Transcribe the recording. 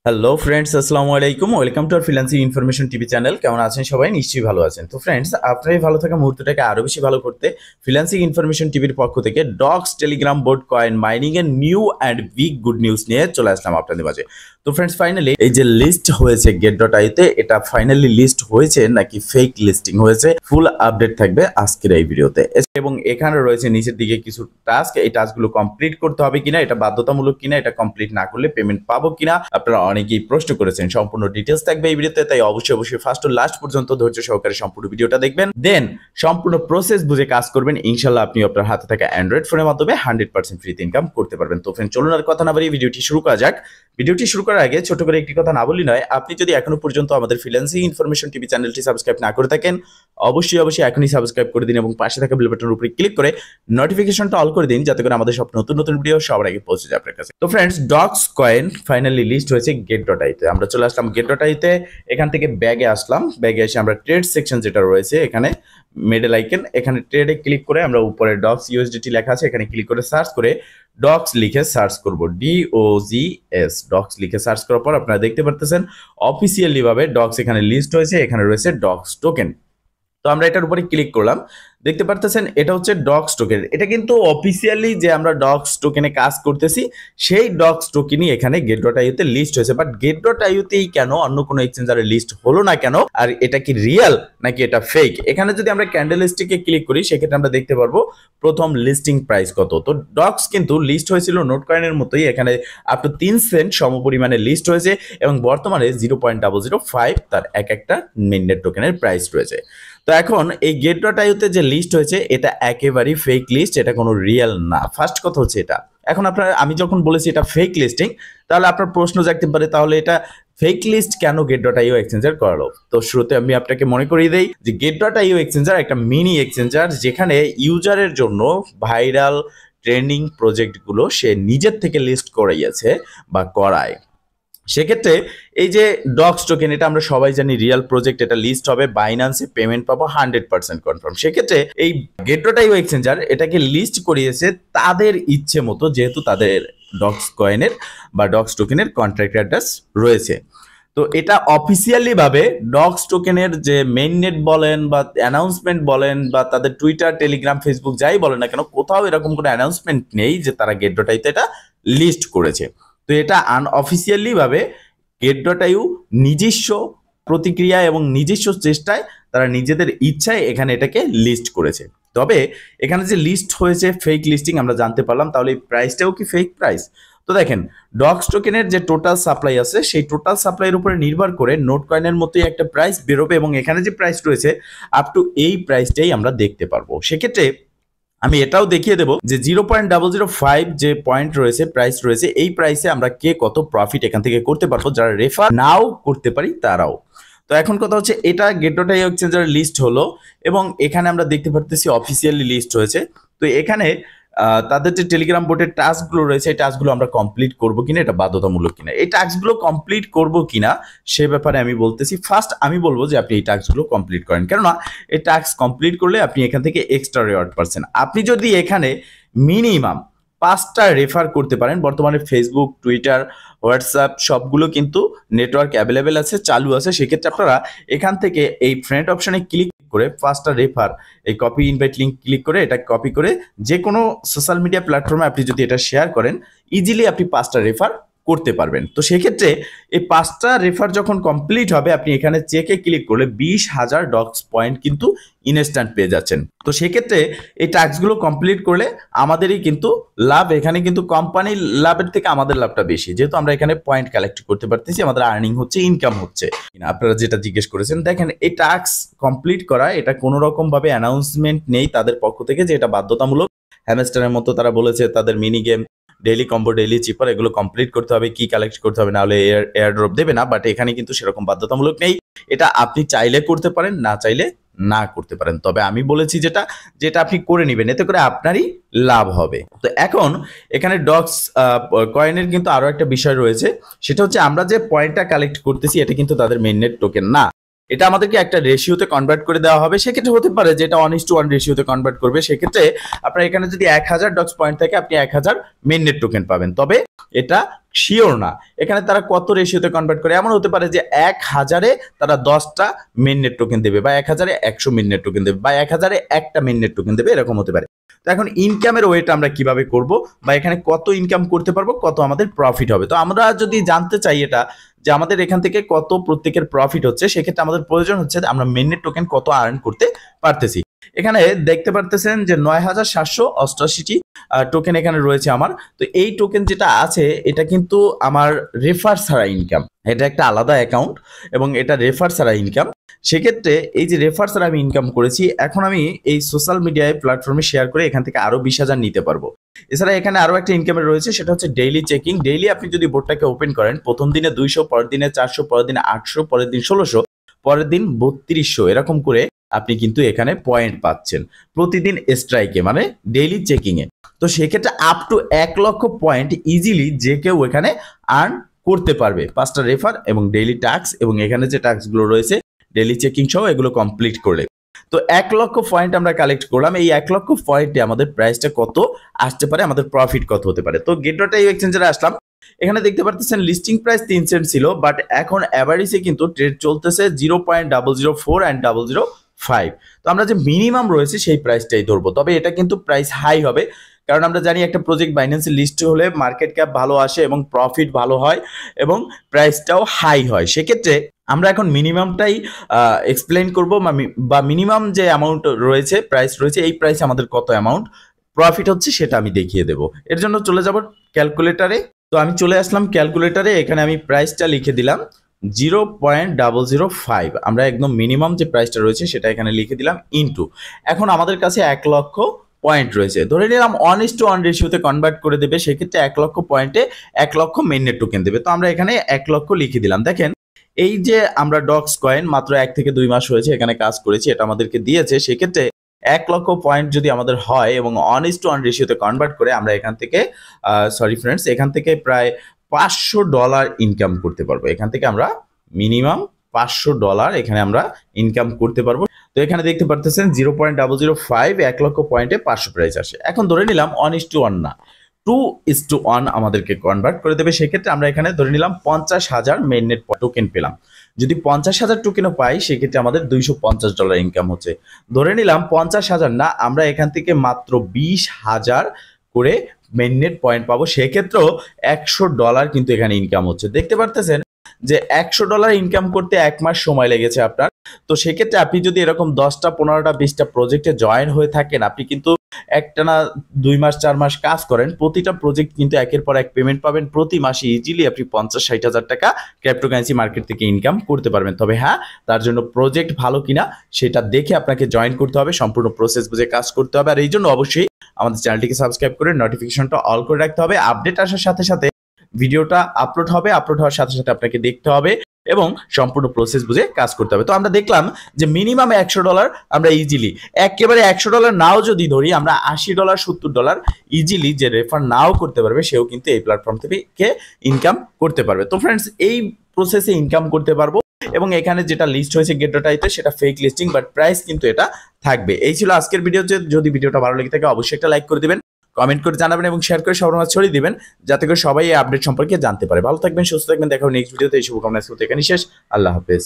Hello friends, আসসালামু আলাইকুম। Welcome to our freelancing information TV channel. কেমন আছেন সবাই? নিশ্চয়ই ভালো আছেন। তো ফ্রেন্ডস, আপনার এই ভালো থাকা মুহূর্তটাকে আরো বেশি ভালো করতে ফ্রিল্যান্সিং ইনফরমেশন টিভির পক্ষ থেকে docs Telegram board coin mining এর new and big good news নিয়ে চলে আসলাম আপনাদের মাঝে। তো ফ্রেন্ডস, ফাইনালি এই যে লিস্ট হয়েছে get.io-তে, এটা ফাইনালি লিস্ট হয়েছে নাকি ফেক লিস্টিং হয়েছে, ফুল আপডেট থাকবে আজকের এই ভিডিওতে। এবং এখানে রয়েছে নিচের দিকে কিছু টাস্ক, এই টাস্কগুলো কমপ্লিট করতে হবে কিনা, এটা বাধ্যতামূলক কিনা, এটা কমপ্লিট না করলে পেমেন্ট পাবো কিনা, আপনারা অনেকেই প্রশ্ন করেছেন। সম্পূর্ণ ডিটেলস থাকবে এই ভিডিওতে, তাই অবশ্যই ফার্স্ট টু লাস্ট পর্যন্ত ধৈর্য সহকারে সম্পূর্ণ ভিডিওটা দেখবেন, দেন সম্পূর্ণ প্রসেস বুঝে কাজ করবেন। ইনশাল্লাহ আপনি আপনার হাতে থাকা অ্যান্ড্রয়েড ফোনের মাধ্যমে 100% ফ্রিতে ইনকাম করতে পারবেন। তো ফ্রেন্ড, চলুন আর কথা না বাড়িয়ে ভিডিওটি শুরু করা যাক। ভিডিওটি শুরু করার আগে ছোট করে একটি কথা না বলি নয়, আপনি যদি এখনো পর্যন্ত আমাদের ফ্রিল্যান্সিং ইনফরমেশন টিভি চ্যানেলটি সাবস্ক্রাইব না করে থাকেন, অবশ্যই এখনই সাবস্ক্রাইব করে দিন এবং পাশে থাকা বেল বাটনের উপরে ক্লিক করে নোটিফিকেশনটা অল করে দিন, যাতে করে আমাদের সব নতুন নতুন ভিডিও সবার আগে পৌঁছে যায় আপনার কাছে। তো friends, Dogs coin finally list হয়েছে get.io-তে। আমরা চলে আসলাম get.io-তে, এখান থেকে ব্যাগে আসলাম। ব্যাগে এসে আমরা ট্রেড সেকশন যেটা রয়েছে এখানে মিডল আইকন, এখানে ট্রেডে ক্লিক করে আমরা উপরে ডক্স ইউএসডিটি লেখা আছে, এখানে ক্লিক করে সার্চ করে ডক্স লিখে সার্চ করব, DOGS ডক্স লিখে সার্চ করার পর আপনারা দেখতে পারতেছেন অফিসিয়ালি ভাবে ডক্স এখানে লিস্ট হয়েছে। এখানে রয়েছে ডক্স টোকেন। তো আমরা এটার উপরে ক্লিক করলাম, দেখতে পারতেছেন এটা হচ্ছে ডক্স টোকেন। এটা কিন্তু অফিসিয়ালি যে আমরা ডক্স টোকেনে কাজ করতেছি সেই ডক্স টোকেনই এখানে get.io-তে লিস্ট হয়েছে। বাট get.io-তেই কেন, অন্য কোনো এক্সচেঞ্জারে লিস্ট হলো না কেন? আর এটা কি রিয়েল নাকি এটা ফেক? এখানে যদি আমরা ক্যান্ডেল স্টিকে ক্লিক করি, সেক্ষেত্রে আমরা দেখতে পারবো প্রথম লিস্টিং প্রাইস কত। তো ডক্স কিন্তু লিস্ট হয়েছিল নোট কয়েনের মতোই, এখানে আপ টু 3 সেন্ট সমপরিমাণে লিস্ট হয়েছে এবং বর্তমানে 0.005 তার এক একটা মেইননেট টোকেনের প্রাইস রয়েছে। তো এখন এই get.io-তে যে লিস্ট হয়েছে এটা একেবারেই ফেক লিস্ট, এটা কোনো রিয়েল না। ফার্স্ট কথা হচ্ছে এটা। এখন আমি যখন বলেছি এটা ফেক লিস্টিং, তাহলে আপনার প্রশ্ন জাগতে পারে তাহলে এটা ফেক লিস্ট কেন get.io এক্সচেঞ্জার করালো? তো শুরুতে আমি আপনাকে মনে করিয়ে দেই যে get.io এক্সচেঞ্জার একটা মিনি এক্সচেঞ্জার, যেখানে ইউজারের জন্য ভাইরাল ট্রেন্ডিং প্রজেক্টগুলো সে নিজের থেকে লিস্ট করাইয়াছে বা করায়। সেক্ষেত্রে এই যে ডক্স টোকেন, এটা আমরা সবাই জানি রিয়েল প্রজেক্ট, এটা লিস্ট হবে, বাইন্যান্সে পেমেন্ট পাবো 100% কনফার্ম। সেক্ষেত্রে এই get.io এক্সচেঞ্জার এটাকে লিস্ট করিয়েছে তাদের ইচ্ছে মতো, যেহেতু তাদের ডক্স কয়েনের বা ডক্স টোকেনের কন্ট্রাক্ট অ্যাড্রেস রয়েছে। তো এটা অফিসিয়ালি ভাবে ডক্স টোকেনের যে মেইন নেট বলেন বা অ্যানাউন্সমেন্ট বলেন বা তাদের টুইটার, টেলিগ্রাম, ফেসবুক যাই বলেন না কেন, কোথাও এরকম কোনো অ্যানাউন্সমেন্ট নেই যে তারা get.io-তে এটা লিস্ট করেছে। তো এটা আনঅফিসিয়ালি ভাবে get.io নিজস্ব প্রতিক্রিয়া এবং নিজস্ব চেষ্টায় তারা নিজেদের ইচ্ছায় এখানে এটাকে লিস্ট করেছে। তবে এখানে যে লিস্ট হয়েছে ফেক লিস্টিং আমরা জানতে পারলাম, তাহলে এই প্রাইসটাও কি ফেক প্রাইস? তো দেখেন, ডক্স টোকেনের যে টোটাল সাপ্লাই আছে সেই টোটাল সাপ্লাইয়ের উপরে নির্ভর করে নোট কয়েনের মতোই একটা প্রাইস বেরোবে এবং এখানে যে প্রাইস রয়েছে আপ টু এই প্রাইসটাই আমরা দেখতে পারবো। সেক্ষেত্রে আমি এটাও দেখিয়ে দেবো যে 0.005 যে পয়েন্ট রয়েছে, প্রাইস রয়েছে, এই প্রাইসে আমরা কে কত প্রফিট এখান থেকে করতে পারবো, যারা রেফার নাও করতে পারি তারাও। তো এখন কথা হচ্ছে এটা get.io এক্সচেঞ্জার লিস্ট হলো এবং এখানে আমরা দেখতে পারতেছি অফিসিয়ালি লিস্ট হয়েছে। তো এখানে তাদের যে টেলিগ্রাম বোর্ডের টাস্কগুলো রয়েছে, এই টাস্কগুলো আমরা কমপ্লিট করবো কিনা, এটা বাধ্যতামূলক কিনা, এই টাস্কগুলো কমপ্লিট করবো কিনা সে ব্যাপারে আমি বলতেছি। ফার্স্ট আমি বলবো যে আপনি এই টাস্কগুলো কমপ্লিট করেন, কেননা এই টাস্ক কমপ্লিট করলে আপনি এখান থেকে এক্সট্রা রিওয়ার্ড পাচ্ছেন। আপনি যদি এখানে মিনিমাম 5টা রেফার করতে পারেন, বর্তমানে ফেসবুক, টুইটার, হোয়াটসঅ্যাপ সবগুলো কিন্তু নেটওয়ার্ক অ্যাভেলেবেল আছে, চালু আছে। সেক্ষেত্রে আপনারা এখান থেকে এই ফ্রেন্ড অপশনে ক্লিক করে 5টা রেফার, এই কপি ইনভাইট লিঙ্ক ক্লিক করে এটা কপি করে যে কোনো সোশ্যাল মিডিয়া প্ল্যাটফর্মে আপনি যদি এটা শেয়ার করেন, ইজিলি আপনি 5টা রেফার করতে পারবেন। তো সেক্ষেত্রে এই 5টা রেফার যখন কমপ্লিট হবে, আপনি এখানে চেকে ক্লিক করলে 20,000 ডক্স পয়েন্ট কিন্তু ইনস্ট্যান্ট পেয়ে যাচ্ছেন। তো সেক্ষেত্রে এই টাস্কগুলো কমপ্লিট করলে আমাদেরই কিন্তু লাভ, এখানে কিন্তু কোম্পানির লাভের থেকে আমাদের লাভটা বেশি, যেহেতু আমরা এখানে পয়েন্ট কালেক্ট করতে পারতেছি, আমাদের আর্নিং হচ্ছে, ইনকাম হচ্ছে। আপনারা যেটা জিজ্ঞেস করেছেন, দেখেন এই টাস্ক কমপ্লিট করা, এটা কোনো রকম ভাবে অ্যানাউন্সমেন্ট নেই তাদের পক্ষ থেকে যে এটা বাধ্যতামূলক। হ্যামস্টারের মতো তারা বলেছে তাদের mini game, daily combo, daily চিপার, এগুলো কমপ্লিট করতে হবে, কি কালেক্ট করতে হবে, না হলে এয়ার ড্রপ দেবে না। বাট এখানে কিন্তু সেরকম বাধ্যতামূলক নেই, এটা আপনি চাইলে করতে পারেন, না চাইলে না করতে পারেন। তবে আমি বলেছি যেটা আপনি করে নেবেন, এতে করে আপনারই লাভ হবে। তো এখন এখানে ডক্স কয়েনের কিন্তু আরো একটা বিষয় রয়েছে, সেটা হচ্ছে আমরা যে পয়েন্টটা কালেক্ট করতেছি এটা কিন্তু তাদের মেইননেট টোকেন না, এটা আমাদেরকে একটা রেশিওতে কনভার্ট করে দেওয়া হবে। সেক্ষেত্রে হতে পারে যে এটা 1:1 রেশিওতে কনভার্ট করবে। সেক্ষেত্রে আপনার এখানে যদি 1000 ডক্স পয়েন্ট থাকে, আপনি 1000 মেইননেট টোকেন পাবেন। তবে এটা শিওর না এখানে তারা কত রেশিওতে কনভার্ট করে। এমন হতে পারে যে 1000-এ তারা 10টা মেইননেট টোকেন দেবে, বা 1000-এ 100 মেইননেট টোকেন দেবে, বা 1000-এ একটা মেইননেট টোকেন দেবে, এরকম হতে পারে। তো এখন ইনকামের ওয়েটা আমরা কিভাবে করব, বা এখানে কত ইনকাম করতে পারবো, কত আমাদের প্রফিট হবে। তো আমরা যদি জানতে চাই এটা যে আমাদের এখান থেকে কত প্রত্যেকের প্রফিট হচ্ছে, সেক্ষেত্রে আমাদের প্রয়োজন হচ্ছে আমরা মেইননেট টোকেন কত আর্ন করতে পারতেছি। এখানে দেখতে পারতেছেন যে 9788টি টোকেন এখানে রয়েছে আমার। তো এই টোকেন যেটা আছে এটা কিন্তু আমার রেফার ছাড়া ইনকাম, এটা একটা আলাদা অ্যাকাউন্ট এবং এটা রেফার ছাড়া ইনকাম। সেক্ষেত্রে এই যে রেফার ছাড়া আমি ইনকাম করেছি, এখন আমি এই সোশ্যাল মিডিয়ায় প্ল্যাটফর্মে শেয়ার করে এখান থেকে আরো 20,000 নিতে পারবো। এছাড়া এখানে আরো একটা ইনকামের রয়েছে, সেটা হচ্ছে ডেইলি চেকিং। ডেইলি আপনি যদি বোর্ডটাকে ওপেন করেন, প্রথম দিনে 200, পরের দিনে 400, পরের দিনে 800, পরের দিন 1600, পরের দিন 3200, এরকম করে আপনি কিন্তু এখানে পয়েন্ট পাচ্ছেন প্রতিদিন স্ট্রাইকে, মানে ডেইলি চেকিং এ। তো সেক্ষেত্রে আপ টু 1 লক্ষ পয়েন্ট ইজিলি যে কেউ এখানে আর্ন করতে পারবে 5টা রেফার এবং ডেইলি টাস্ক, এবং এখানে যে টাস্কগুলো রয়েছে ডেইলি চেকিং সহ এগুলো কমপ্লিট করলে। তো 1 লক্ষ পয়েন্ট আমরা কালেক্ট করলাম। এই 1 লক্ষ পয়েন্টে আমাদের প্রাইসটা কত আসতে পারে, আমাদের প্রফিট কত হতে পারে। তো গেট.io এক্সচেঞ্জারে আসলাম। এখানে দেখতে পাচ্ছেন লিস্টিং প্রাইস 3 সেন্ট ছিল, বাট এখন অ্যাভারেজে কিন্তু ট্রেড চলতেছে 0.004 and 005। তো আমরা যে মিনিমাম রয়েছে সেই প্রাইসটাই ধরবো, তবে এটা কিন্তু প্রাইস হাই হবে, কারণ আমরা জানি একটা প্রজেক্ট বাইন্যান্সে লিস্ট হলে মার্কেট ক্যাপ ভালো আসে এবং প্রফিট ভালো হয় এবং প্রাইসটাও হাই হয়। সেক্ষেত্রে আমরা এখন মিনিমামটাই এক্সপ্লেন করবো, বা মিনিমাম যে অ্যামাউন্ট রয়েছে, প্রাইস রয়েছে, এই প্রাইস আমাদের কত অ্যামাউন্ট প্রফিট হচ্ছে সেটা আমি দেখিয়ে দেবো। এর জন্য চলে যাব ক্যালকুলেটারে। তো আমি চলে আসলাম ক্যালকুলেটারে, এখানে আমি প্রাইসটা লিখে দিলাম 0.005। আমরা একদম মিনিমাম যে প্রাইসটা রয়েছে সেটা এখানে লিখে দিলাম ইনটু, এখন আমাদের কাছে 1 লক্ষ পয়েন্ট রয়েছে, ধরে নিলাম 1:1 রেশিওতে কনভার্ট করে দেবে। সেক্ষেত্রে 1 লক্ষ পয়েন্টে 1 লক্ষ মেইননেট টোকেন দেবে। তো আমরা এখানে 1 লক্ষ লিখে দিলাম। দেখেন এই যে আমরা ডক্স কয়েন মাত্র 1 থেকে 2 মাস হয়েছে এখানে কাজ করেছি, এটা আমাদেরকে দিয়েছে। সেক্ষেত্রে 1 লক্ষ পয়েন্ট যদি আমাদের হয় এবং 1:1 রেশিওতে কনভার্ট করে আমরা এখান থেকে এখান থেকে প্রায় $500 ইনকাম করতে পারবো। এখান থেকে আমরা মিনিমাম $500 এখানে আমরা ইনকাম করতে পারবো। তো এখানে দেখতে পারতেছেন 0.005, 1 লক্ষ পয়েন্টে 500 প্রাইস আসে। এখন ধরে নিলাম 1:1 না, 2:1 আমাদেরকে কনভার্ট করে দেবে। সেক্ষেত্রে আমরা এখানে ধরে নিলাম 50,000 মেইননেট টোকেন পেলাম। যদি 50,000 টোকেনও পাই সেক্ষেত্রে আমাদের $250 ইনকাম হচ্ছে। ধরে নিলাম 50,000 না, আমরা এখান থেকে মাত্র 20,000 করে মেইননেট পয়েন্ট পাবো। সেক্ষেত্রেও $100 কিন্তু এখানে ইনকাম হচ্ছে। দেখতে পারতেছেন যে $100 ইনকাম করতে 1 মাস সময় লেগেছে আপনার। তো সেক্ষেত্রে আপনি যদি এরকম 10টা 15টা 20টা প্রজেক্টে জয়েন হয়ে থাকেন, আপনি কিন্তু একটানা 2 মাস 4 মাস কাজ করেন, প্রতিটা প্রজেক্ট কিন্তু একের পর এক পেমেন্ট পাবেন। প্রতি মাসে ইজিলি আপনি 50-60 হাজার টাকা ক্রিপ্টোকারেন্সি মার্কেট থেকে ইনকাম করতে পারবেন। তবে হ্যাঁ, তার জন্য প্রজেক্ট ভালো কিনা সেটা দেখে আপনাকে জয়েন করতে হবে, সম্পূর্ণ প্রসেস বুঝে কাজ করতে হবে। আর এই জন্য অবশ্যই আমাদের চ্যানেলটিকে সাবস্ক্রাইব করে নোটিফিকেশনটা অল করে রাখতে হবে। আপডেট আসার সাথে সাথে ভিডিওটা আপলোড হবে, আপলোড হওয়ার সাথে সাথে আপনাকে দেখতে হবে এবং সম্পূর্ণ প্রসেস বুঝে কাজ করতে হবে। তো আমরা দেখলাম যে মিনিমাম $100 আমরা ইজিলি, একেবারে $100 নাও যদি ধরি, আমরা $80 $70 ইজিলি যে রেফার নাও করতে পারবে সেও কিন্তু এই প্ল্যাটফর্ম থেকে ইনকাম করতে পারবে। তো ফ্রেন্ডস, এই প্রসেসে ইনকাম করতে পারবো। এবং এখানে যেটা লিস্ট হয়েছে গেট.ioতে সেটা ফেক লিস্টিং, বাট প্রাইস কিন্তু এটা থাকবে। এই ছিল আজকের ভিডিও। যদি ভিডিওটা ভালো লেগে থাকে অবশ্যই একটা লাইক করে দিবেন, কমেন্ট করে জানাবেন এবং শেয়ার করে সবার মাঝে ছড়িয়ে দিবেন, যাতে করে সবাই এই আপডেট সম্পর্কে জানতে পারে। ভালো থাকবেন, সুস্থ থাকবেন, দেখা হবে নেক্সট ভিডিওতে। এই শুভকামনা এখানে শেষ। আল্লাহ হাফেজ।